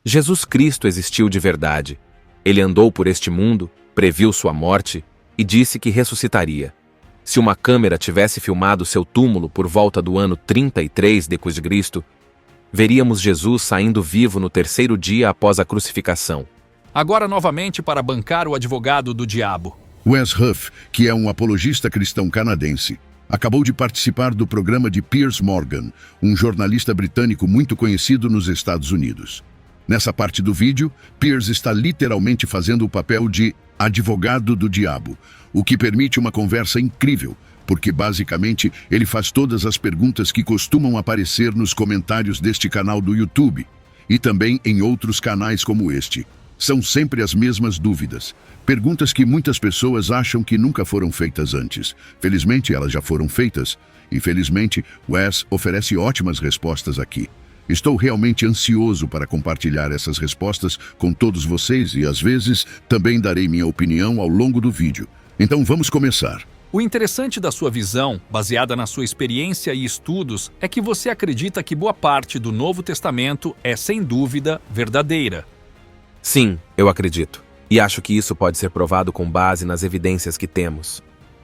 Jesus Cristo existiu de verdade. Ele andou por este mundo, previu sua morte e disse que ressuscitaria. Se uma câmera tivesse filmado seu túmulo por volta do ano 33 d.C., veríamos Jesus saindo vivo no terceiro dia após a crucificação. Agora novamente para bancar o advogado do diabo. Wes Huff, que é um apologista cristão canadense, acabou de participar do programa de Piers Morgan, um jornalista britânico muito conhecido nos Estados Unidos. Nessa parte do vídeo, Piers está literalmente fazendo o papel de advogado do diabo, o que permite uma conversa incrível, porque basicamente ele faz todas as perguntas que costumam aparecer nos comentários deste canal do YouTube e também em outros canais como este. São sempre as mesmas dúvidas, perguntas que muitas pessoas acham que nunca foram feitas antes. Felizmente elas já foram feitas. Infelizmente, Wes oferece ótimas respostas aqui. Estou realmente ansioso para compartilhar essas respostas com todos vocês e, às vezes, também darei minha opinião ao longo do vídeo. Então vamos começar. O interessante da sua visão, baseada na sua experiência e estudos, é que você acredita que boa parte do Novo Testamento é, sem dúvida, verdadeira. Sim, eu acredito. E acho que isso pode ser provado com base nas evidências que temos.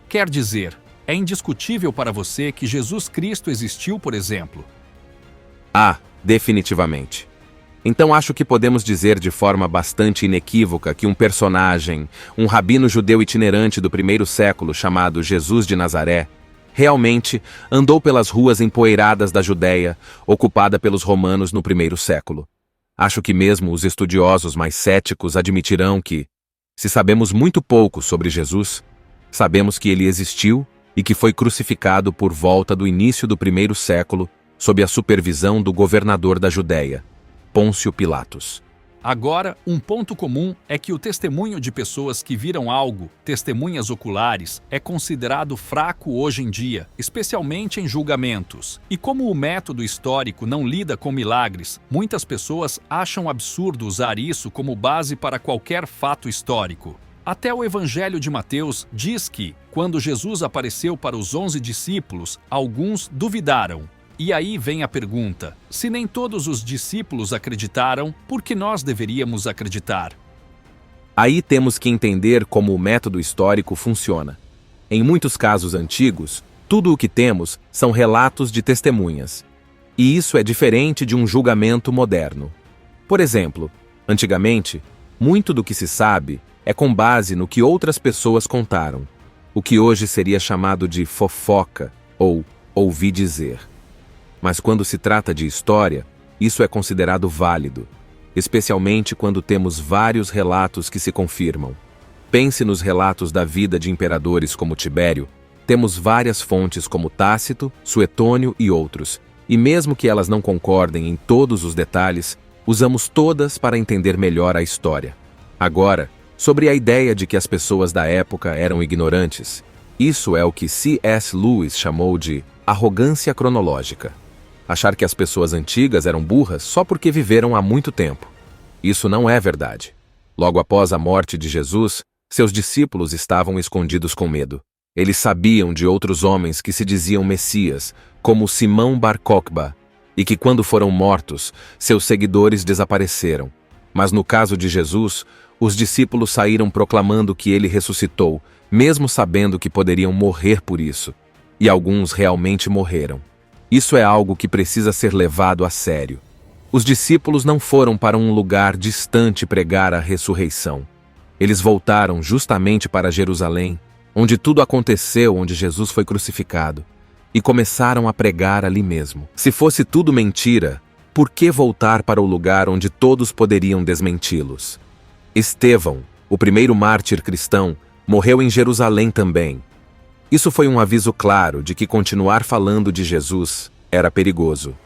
Quer dizer, é indiscutível para você que Jesus Cristo existiu, por exemplo? Definitivamente. Então acho que podemos dizer de forma bastante inequívoca que um personagem, um rabino judeu itinerante do primeiro século chamado Jesus de Nazaré, realmente andou pelas ruas empoeiradas da Judéia, ocupada pelos romanos no primeiro século. Acho que mesmo os estudiosos mais céticos admitirão que, se sabemos muito pouco sobre Jesus, sabemos que ele existiu e que foi crucificado por volta do início do primeiro século sob a supervisão do governador da Judéia, Pôncio Pilatos. Agora, um ponto comum é que o testemunho de pessoas que viram algo, testemunhas oculares, é considerado fraco hoje em dia, especialmente em julgamentos. E como o método histórico não lida com milagres, muitas pessoas acham absurdo usar isso como base para qualquer fato histórico. Até o Evangelho de Mateus diz que, quando Jesus apareceu para os 11 discípulos, alguns duvidaram. E aí vem a pergunta: se nem todos os discípulos acreditaram, por que nós deveríamos acreditar? Aí temos que entender como o método histórico funciona. Em muitos casos antigos, tudo o que temos são relatos de testemunhas. E isso é diferente de um julgamento moderno. Por exemplo, antigamente, muito do que se sabe é com base no que outras pessoas contaram, o que hoje seria chamado de fofoca ou ouvi dizer. Mas quando se trata de história, isso é considerado válido, especialmente quando temos vários relatos que se confirmam. Pense nos relatos da vida de imperadores como Tibério. Temos várias fontes como Tácito, Suetônio e outros, e mesmo que elas não concordem em todos os detalhes, usamos todas para entender melhor a história. Agora, sobre a ideia de que as pessoas da época eram ignorantes, isso é o que C.S. Lewis chamou de arrogância cronológica. Achar que as pessoas antigas eram burras só porque viveram há muito tempo. Isso não é verdade. Logo após a morte de Jesus, seus discípulos estavam escondidos com medo. Eles sabiam de outros homens que se diziam Messias, como Simão Bar Cokhba, e que quando foram mortos, seus seguidores desapareceram. Mas no caso de Jesus, os discípulos saíram proclamando que ele ressuscitou, mesmo sabendo que poderiam morrer por isso. E alguns realmente morreram. Isso é algo que precisa ser levado a sério. Os discípulos não foram para um lugar distante pregar a ressurreição. Eles voltaram justamente para Jerusalém, onde tudo aconteceu, onde Jesus foi crucificado, e começaram a pregar ali mesmo. Se fosse tudo mentira, por que voltar para o lugar onde todos poderiam desmenti-los? Estevão, o primeiro mártir cristão, morreu em Jerusalém também. Isso foi um aviso claro de que continuar falando de Jesus era perigoso.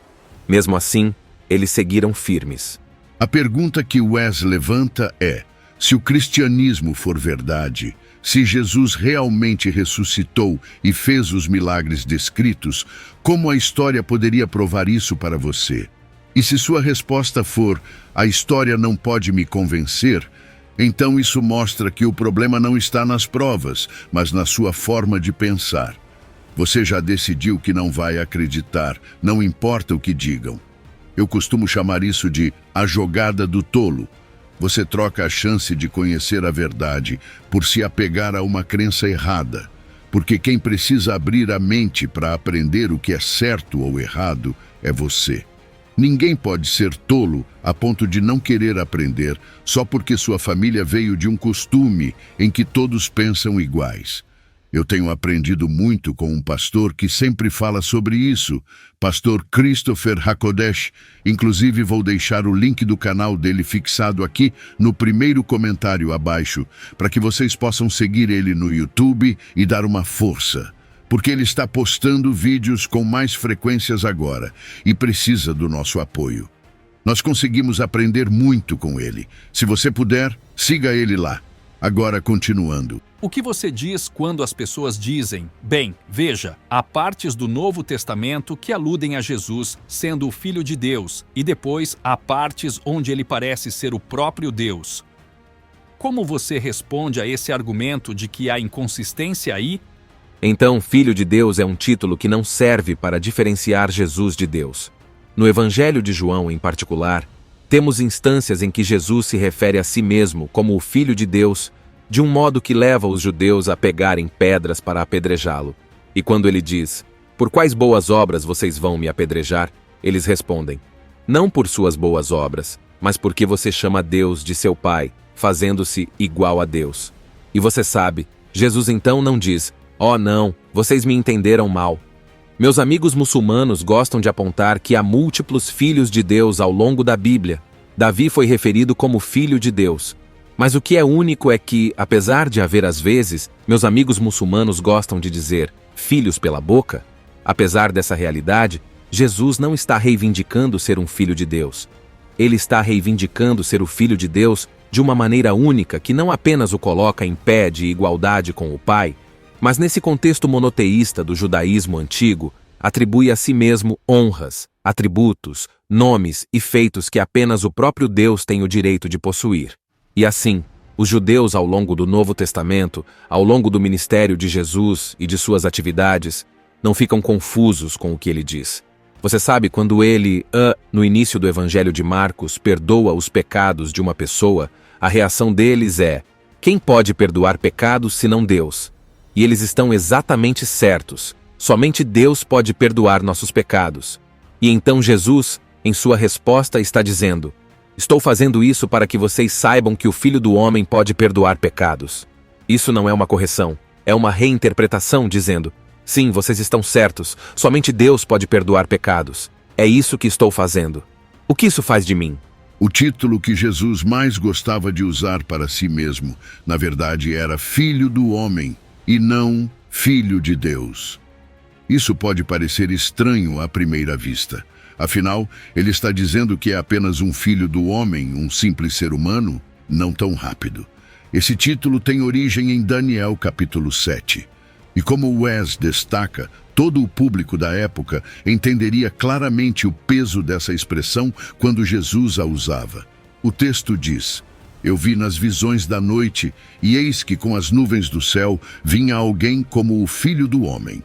Mesmo assim, eles seguiram firmes. A pergunta que Wes levanta é: se o cristianismo for verdade, se Jesus realmente ressuscitou e fez os milagres descritos, como a história poderia provar isso para você? E se sua resposta for: a história não pode me convencer, então isso mostra que o problema não está nas provas, mas na sua forma de pensar. Você já decidiu que não vai acreditar, não importa o que digam. Eu costumo chamar isso de a jogada do tolo. Você troca a chance de conhecer a verdade por se apegar a uma crença errada. Porque quem precisa abrir a mente para aprender o que é certo ou errado é você. Ninguém pode ser tolo a ponto de não querer aprender só porque sua família veio de um costume em que todos pensam iguais. Eu tenho aprendido muito com um pastor que sempre fala sobre isso, pastor Christopher Hakodesh. Inclusive vou deixar o link do canal dele fixado aqui no primeiro comentário abaixo, para que vocês possam seguir ele no YouTube e dar uma força. Porque ele está postando vídeos com mais frequências agora e precisa do nosso apoio. Nós conseguimos aprender muito com ele. Se você puder, siga ele lá. Agora, continuando. O que você diz quando as pessoas dizem, bem, veja, há partes do Novo Testamento que aludem a Jesus sendo o Filho de Deus, e depois há partes onde ele parece ser o próprio Deus. Como você responde a esse argumento de que há inconsistência aí? Então, Filho de Deus é um título que não serve para diferenciar Jesus de Deus. No Evangelho de João, em particular, temos instâncias em que Jesus se refere a si mesmo como o Filho de Deus, de um modo que leva os judeus a pegarem pedras para apedrejá-lo. E quando ele diz, por quais boas obras vocês vão me apedrejar? Eles respondem, não por suas boas obras, mas porque você chama Deus de seu Pai, fazendo-se igual a Deus. E você sabe, Jesus então não diz, oh não, vocês me entenderam mal. Meus amigos muçulmanos gostam de apontar que há múltiplos filhos de Deus ao longo da Bíblia. Davi foi referido como filho de Deus. Mas o que é único é que, apesar de haver às vezes, meus amigos muçulmanos gostam de dizer filhos pela boca, apesar dessa realidade, Jesus não está reivindicando ser um filho de Deus. Ele está reivindicando ser o filho de Deus de uma maneira única que não apenas o coloca em pé de igualdade com o Pai, mas nesse contexto monoteísta do judaísmo antigo, atribui a si mesmo honras, atributos, nomes e feitos que apenas o próprio Deus tem o direito de possuir. E assim, os judeus ao longo do Novo Testamento, ao longo do ministério de Jesus e de suas atividades, não ficam confusos com o que ele diz. Você sabe, quando ele, no início do Evangelho de Marcos, perdoa os pecados de uma pessoa, a reação deles é, quem pode perdoar pecados senão Deus? E eles estão exatamente certos. Somente Deus pode perdoar nossos pecados. E então Jesus, em sua resposta, está dizendo, estou fazendo isso para que vocês saibam que o Filho do Homem pode perdoar pecados. Isso não é uma correção, é uma reinterpretação dizendo, sim, vocês estão certos, somente Deus pode perdoar pecados. É isso que estou fazendo. O que isso faz de mim? O título que Jesus mais gostava de usar para si mesmo, na verdade, era Filho do Homem, e não Filho de Deus. Isso pode parecer estranho à primeira vista. Afinal, ele está dizendo que é apenas um filho do homem, um simples ser humano? Não tão rápido. Esse título tem origem em Daniel capítulo 7. E como Wes destaca, todo o público da época entenderia claramente o peso dessa expressão quando Jesus a usava. O texto diz, eu vi nas visões da noite, e eis que com as nuvens do céu vinha alguém como o Filho do Homem.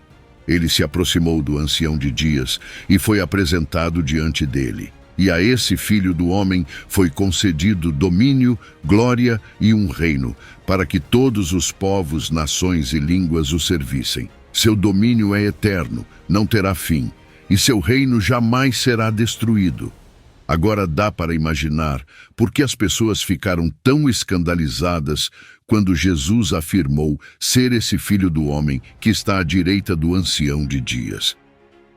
Ele se aproximou do ancião de dias e foi apresentado diante dele. E a esse Filho do Homem foi concedido domínio, glória e um reino, para que todos os povos, nações e línguas o servissem. Seu domínio é eterno, não terá fim, e seu reino jamais será destruído. Agora dá para imaginar por que as pessoas ficaram tão escandalizadas quando Jesus afirmou ser esse Filho do Homem que está à direita do ancião de dias.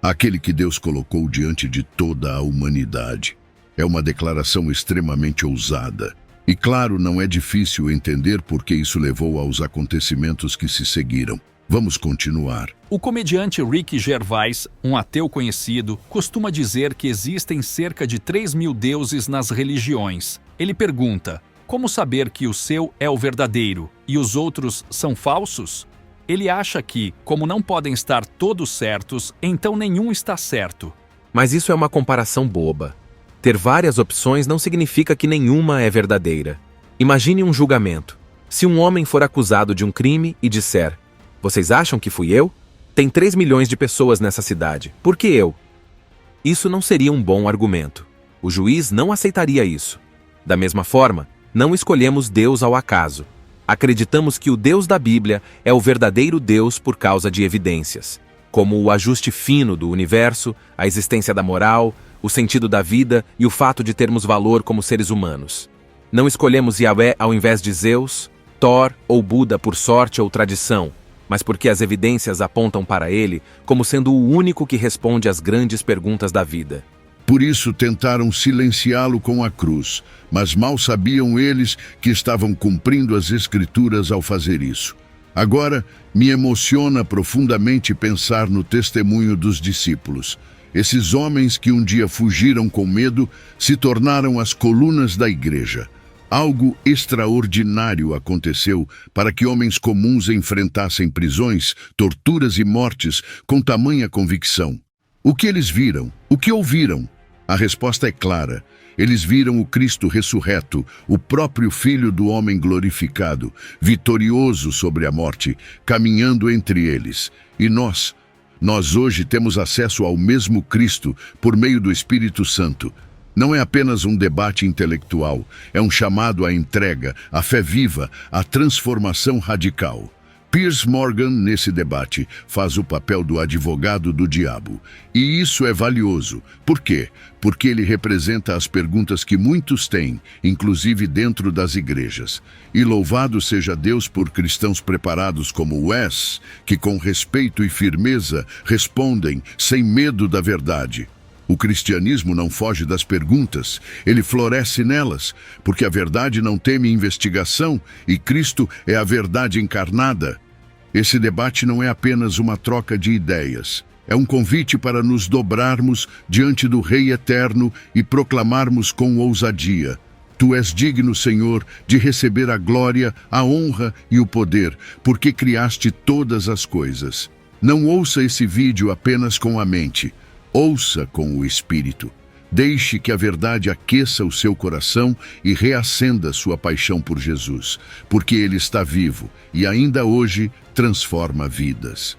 Aquele que Deus colocou diante de toda a humanidade. É uma declaração extremamente ousada. E claro, não é difícil entender por que isso levou aos acontecimentos que se seguiram. Vamos continuar. O comediante Ricky Gervais, um ateu conhecido, costuma dizer que existem cerca de 3.000 deuses nas religiões. Ele pergunta, como saber que o seu é o verdadeiro e os outros são falsos? Ele acha que, como não podem estar todos certos, então nenhum está certo. Mas isso é uma comparação boba. Ter várias opções não significa que nenhuma é verdadeira. Imagine um julgamento. Se um homem for acusado de um crime e disser, vocês acham que fui eu? Tem 3 milhões de pessoas nessa cidade. Por que eu? Isso não seria um bom argumento. O juiz não aceitaria isso. Da mesma forma, não escolhemos Deus ao acaso. Acreditamos que o Deus da Bíblia é o verdadeiro Deus por causa de evidências, como o ajuste fino do universo, a existência da moral, o sentido da vida e o fato de termos valor como seres humanos. Não escolhemos Yahvé ao invés de Zeus, Thor ou Buda por sorte ou tradição, mas porque as evidências apontam para ele como sendo o único que responde às grandes perguntas da vida. Por isso tentaram silenciá-lo com a cruz, mas mal sabiam eles que estavam cumprindo as Escrituras ao fazer isso. Agora, me emociona profundamente pensar no testemunho dos discípulos. Esses homens que um dia fugiram com medo se tornaram as colunas da igreja. Algo extraordinário aconteceu para que homens comuns enfrentassem prisões, torturas e mortes com tamanha convicção. O que eles viram? O que ouviram? A resposta é clara. Eles viram o Cristo ressurreto, o próprio Filho do Homem glorificado, vitorioso sobre a morte, caminhando entre eles. E nós hoje temos acesso ao mesmo Cristo por meio do Espírito Santo. Não é apenas um debate intelectual, é um chamado à entrega, à fé viva, à transformação radical. Piers Morgan, nesse debate, faz o papel do advogado do diabo. E isso é valioso. Por quê? Porque ele representa as perguntas que muitos têm, inclusive dentro das igrejas. E louvado seja Deus por cristãos preparados como Wes, que com respeito e firmeza respondem sem medo da verdade. O cristianismo não foge das perguntas, ele floresce nelas, porque a verdade não teme investigação e Cristo é a verdade encarnada. Esse debate não é apenas uma troca de ideias, é um convite para nos dobrarmos diante do Rei Eterno e proclamarmos com ousadia: Tu és digno, Senhor, de receber a glória, a honra e o poder, porque criaste todas as coisas. Não ouça esse vídeo apenas com a mente. Ouça com o Espírito. Deixe que a verdade aqueça o seu coração e reacenda sua paixão por Jesus, porque Ele está vivo e ainda hoje transforma vidas.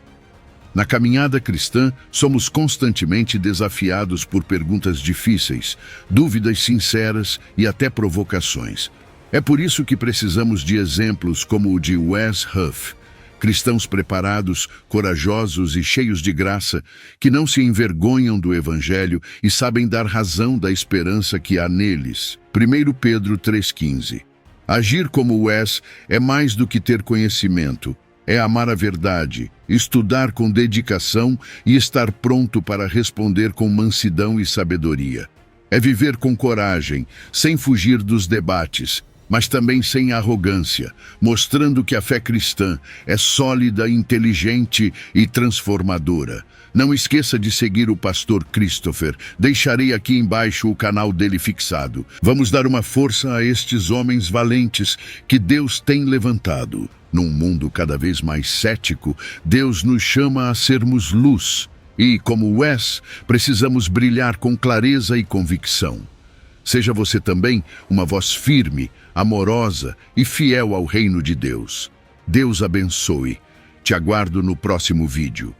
Na caminhada cristã, somos constantemente desafiados por perguntas difíceis, dúvidas sinceras e até provocações. É por isso que precisamos de exemplos como o de Wes Huff, cristãos preparados, corajosos e cheios de graça, que não se envergonham do Evangelho e sabem dar razão da esperança que há neles. 1 Pedro 3,15. Agir como Wes é mais do que ter conhecimento, é amar a verdade, estudar com dedicação e estar pronto para responder com mansidão e sabedoria. É viver com coragem, sem fugir dos debates, mas também sem arrogância, mostrando que a fé cristã é sólida, inteligente e transformadora. Não esqueça de seguir o pastor Christopher. Deixarei aqui embaixo o canal dele fixado. Vamos dar uma força a estes homens valentes que Deus tem levantado. Num mundo cada vez mais cético, Deus nos chama a sermos luz. E, como Wes, precisamos brilhar com clareza e convicção. Seja você também uma voz firme, amorosa e fiel ao reino de Deus. Deus abençoe. Te aguardo no próximo vídeo.